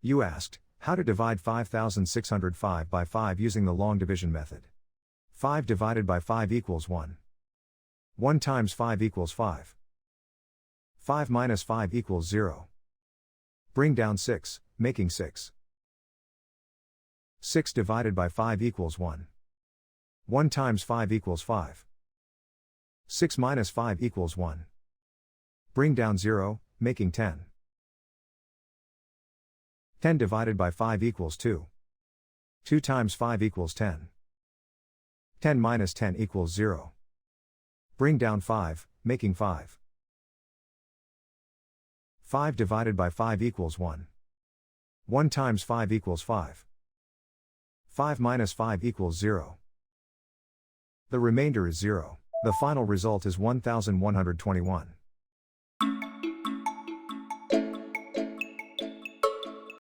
You asked, how to divide 5605 by 5 using the long division method. 5 divided by 5 equals 1. 1 times 5 equals 5. 5 minus 5 equals 0. Bring down 6, making 6. 6 divided by 5 equals 1. 1 times 5 equals 5. 6 minus 5 equals 1. Bring down 0, making 10. 10 divided by 5 equals 2. 2 times 5 equals 10. 10 minus 10 equals 0. Bring down 5, making 5. 5 divided by 5 equals 1. 1 times 5 equals 5. 5 minus 5 equals 0. The remainder is 0. The final result is 1121.